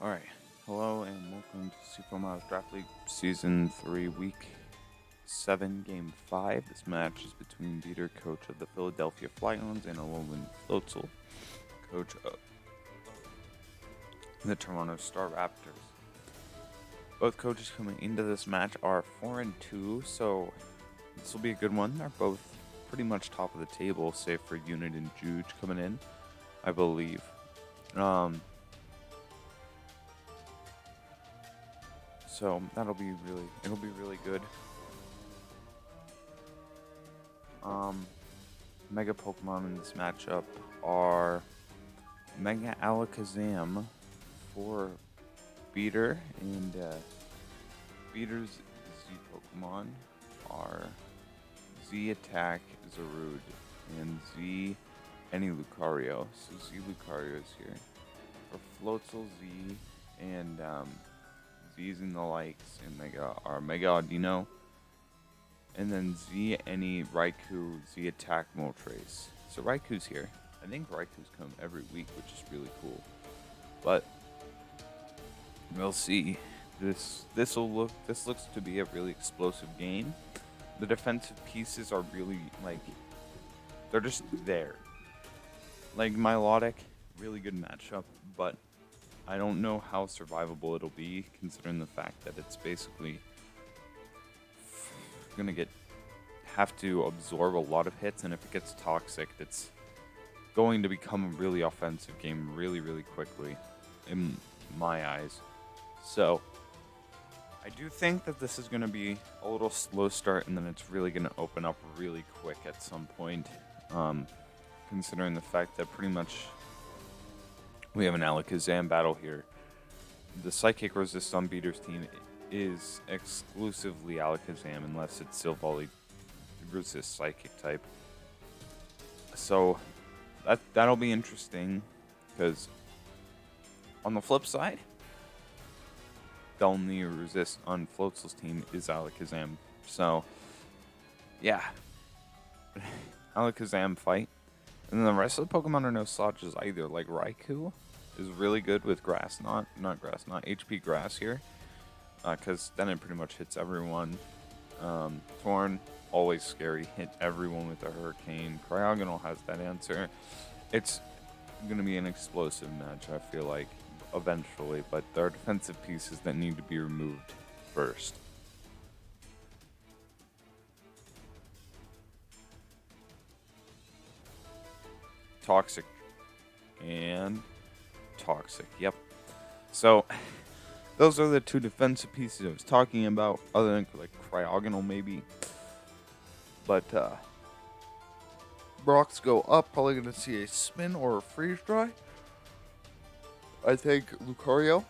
Alright, hello and welcome to Super Mario Draft League Season 3, Week 7, Game 5. This match is between Dieter, coach of the Phildelphia Flygons, and Alolan Floatzel, coach of the Toronto Staraptors. Both coaches coming into this match are 4-2, so this will be a good one. They're both pretty much top of the table, save for Unit and Juge coming in, I believe. So it'll be really good. Mega Pokemon in this matchup are Mega Alakazam for Beater, and Beater's Z Pokemon are Z Attack Zarude and Z any Lucario. So Z Lucario is here. For Floatzel Z and Z's and the likes and Mega Audino. And then Z any Raikou Z Attack Moltres. So Raikou's here. I think Raikou's come every week, which is really cool. But we'll see. This looks to be a really explosive game. The defensive pieces are really they're just there. Like Milotic, really good matchup, but I don't know how survivable it'll be, considering the fact that it's basically gonna have to absorb a lot of hits, and if it gets toxic, it's going to become a really offensive game really quickly, in my eyes. So I do think that this is gonna be a little slow start, and then it's really gonna open up really quick at some point. Considering the fact that pretty much we have an Alakazam battle here. The Psychic resist on Beater's team is exclusively Alakazam unless it's Silvally resist Psychic type. So that'll be interesting, because on the flip side, the only resist on Floatzel's team is Alakazam. So yeah, Alakazam fight. And then the rest of the Pokemon are no slouches either. Like Raikou is really good with Grass Knot, not HP Grass here, because then it pretty much hits everyone. Torn, always scary, hit everyone with a Hurricane. Cryogonal has that answer. It's going to be an explosive match, I feel like, eventually, but there are defensive pieces that need to be removed first. Toxic and Toxic, yep. So those are the two defensive pieces I was talking about, other than like Cryogonal maybe. But rocks go up, probably gonna see a spin or a freeze dry. I think Lucario.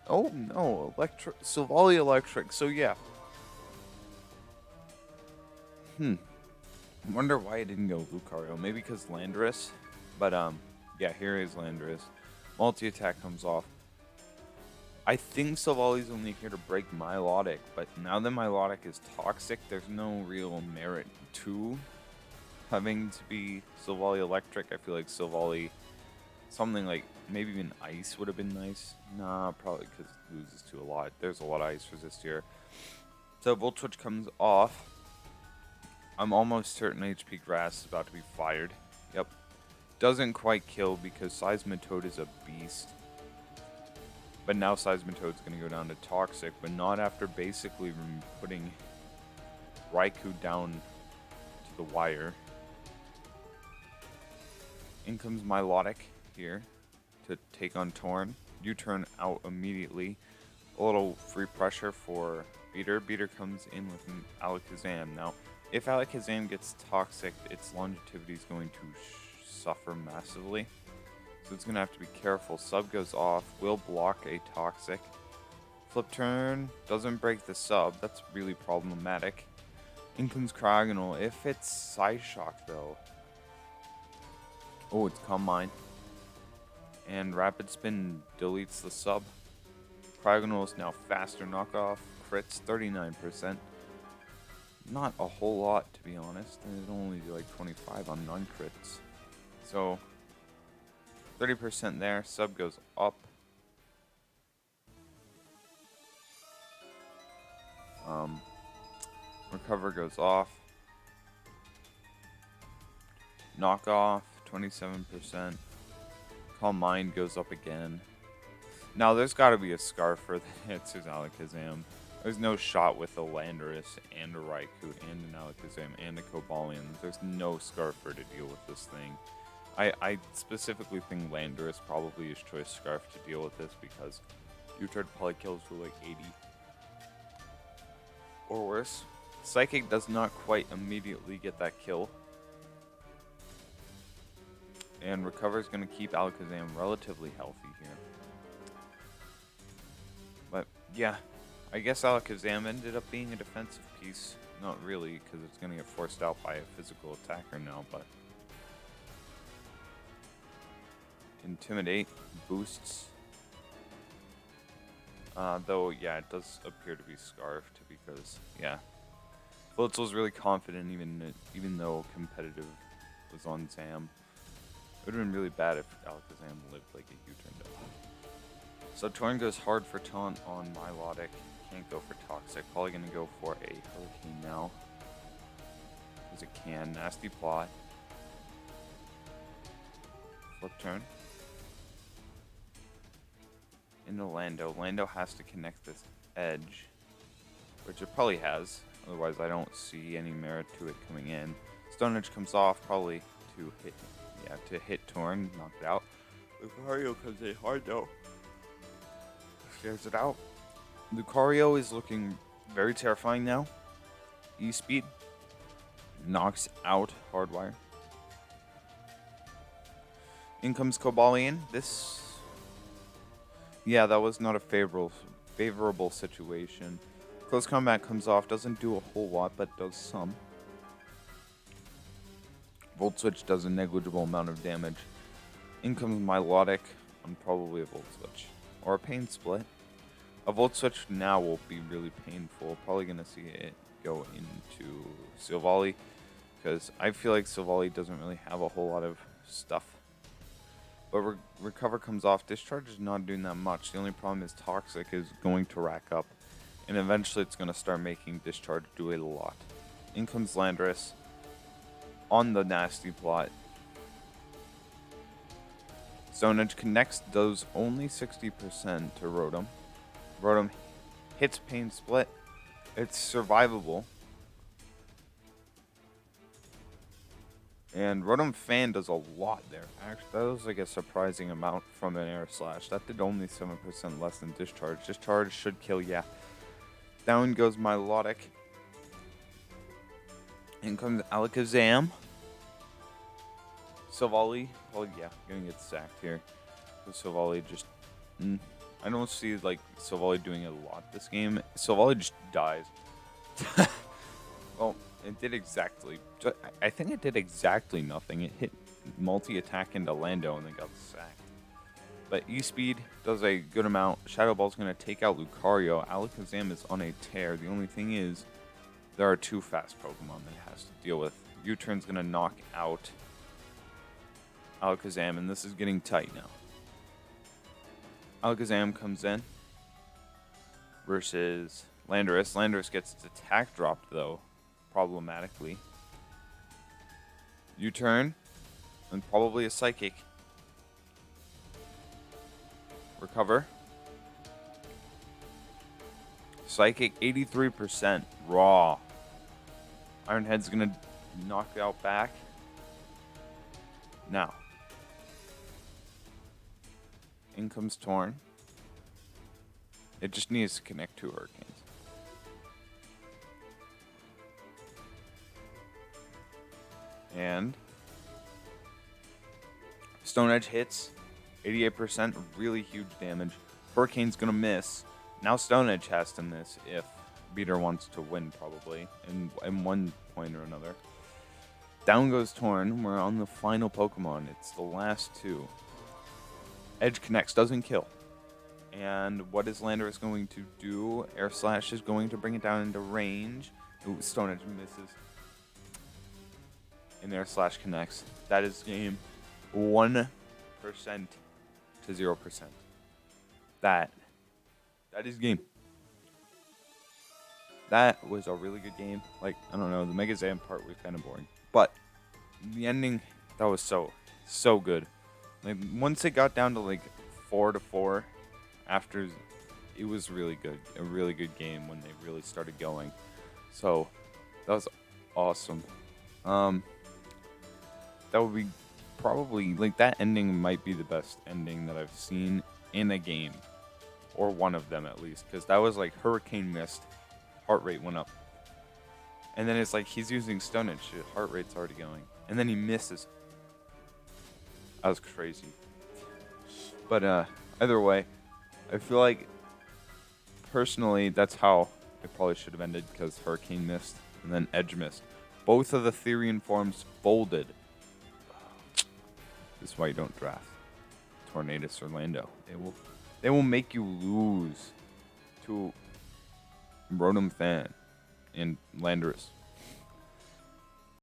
Oh no, Silvally Electric. So yeah. Wonder why I didn't go Lucario. Maybe because Landorus. But yeah, here is Landorus. Multi-attack comes off. I think Silvally's only here to break Milotic, but now that Milotic is toxic, there's no real merit to having to be Silvally Electric. I feel like Silvally, something like maybe even Ice would have been nice. Nah, probably because it loses to a lot. There's a lot of Ice resist here. So Volt Switch comes off. I'm almost certain HP Grass is about to be fired. Yep. Doesn't quite kill because Seismitoad is a beast. But now Seismitoad's going to go down to Toxic, but not after basically putting Raikou down to the wire. In comes Milotic here to take on Torn. U-turn out immediately. A little free pressure for Beater. Beater comes in with Alakazam. Now, if Alakazam gets Toxic, its longevity is going to suffer massively. So it's going to have to be careful. Sub goes off, will block a Toxic. Flip turn, doesn't break the sub. That's really problematic. In comes Cryogonal. If it's Side Shock though. Oh, it's Calm Mind. And Rapid Spin deletes the sub. Cryogonal is now faster knockoff. Crits 39%. Not a whole lot, to be honest. And it'll only do like 25 on non-crits. So 30% there. Sub goes up. Um, Recover goes off. Knock off, 27%. Calm Mind goes up again. Now, there's got to be a Scarfer that hits his Alakazam. There's no shot with a Landorus and a Raikou and an Alakazam and a Cobalion. There's no Scarfer to deal with this thing. I specifically think Landorus probably is choice Scarf to deal with this because U-turn probably kills for like 80 or worse. Psychic does not quite immediately get that kill. And Recover is going to keep Alakazam relatively healthy here. But yeah, I guess Alakazam ended up being a defensive piece. Not really, because it's going to get forced out by a physical attacker now, but Intimidate boosts. Though, yeah, it does appear to be Scarfed because, yeah. Blitzel's really confident even though competitive was on Zam. It would have been really bad if Alakazam lived like a U-turn though. So Torn goes hard for Taunt on Milotic. Can't go for Toxic. Probably going to go for a Hurricane now. Because it can. Nasty Plot. Flip turn. Into Lando. Lando has to connect this edge, which it probably has. Otherwise, I don't see any merit to it coming in. Stone Edge comes off, probably to hit Torn, knock it out. Lucario comes in hard though. Scares it out. Lucario is looking very terrifying now. E-Speed knocks out Hardwire. In comes Cobalion. Yeah, that was not a favorable situation. Close Combat comes off, doesn't do a whole lot, but does some. Volt Switch does a negligible amount of damage. In comes Milotic on probably a Volt Switch. Or a Pain Split. A Volt Switch now will be really painful. Probably going to see it go into Silvally. Because I feel like Silvally doesn't really have a whole lot of stuff. But Recover comes off. Discharge is not doing that much. The only problem is Toxic is going to rack up. And eventually it's going to start making Discharge do a lot. In comes Landorus on the Nasty Plot. Stone Edge connects, does only 60% to Rotom. Rotom hits Pain Split. It's survivable. And Rotom Fan does a lot there. Actually, that was like a surprising amount from an Air Slash. That did only 7% less than Discharge. Discharge should kill, yeah. Down goes Milotic. In comes Alakazam. Silvally. Well, yeah, gonna get sacked here. Silvally just... I don't see, like, Silvally doing a lot this game. Silvally just dies. Well, it did exactly... I think it did exactly nothing. It hit multi-attack into Lando and then got sacked. But E-Speed does a good amount. Shadow Ball's going to take out Lucario. Alakazam is on a tear. The only thing is, there are two fast Pokemon that it has to deal with. U-Turn's going to knock out Alakazam, and this is getting tight now. Alakazam comes in versus Landorus. Landorus gets its attack dropped, though, problematically. U-Turn, and probably a Psychic. Recover. Psychic, 83%. Raw. Iron Head's going to knock out back. Now. In comes Torn. It just needs to connect two Hurricanes. And Stone Edge hits. 88%, really huge damage. Hurricane's gonna miss. Now Stone Edge has to miss if Beater wants to win, probably, in one point or another. Down goes Torn. We're on the final Pokemon. It's the last two. Edge connects, doesn't kill. And what is Landorus going to do? Air Slash is going to bring it down into range. Ooh, Stone Edge misses. And Air Slash connects. That is game 1% to 0%. That is game. that was a really good game. Like, I don't know, the Mega Zam part was kind of boring, but the ending, that was so good. Like, once it got down to like 4-4, after, it was really good, a really good game when they really started going. So that was awesome. Um, that would be probably like that ending might be the best ending that I've seen in a game, or one of them at least, because that was like Hurricane missed, heart rate went up, and then it's like he's using stun and shit, heart rate's already going, and then he misses. That was crazy. But either way, I feel like personally that's how it probably should have ended, because Hurricane missed and then Edge missed. Both of the Therian forms folded. This is why you don't draft Tornadus Orlando. They will make you lose to Rotom Fan and Landorus.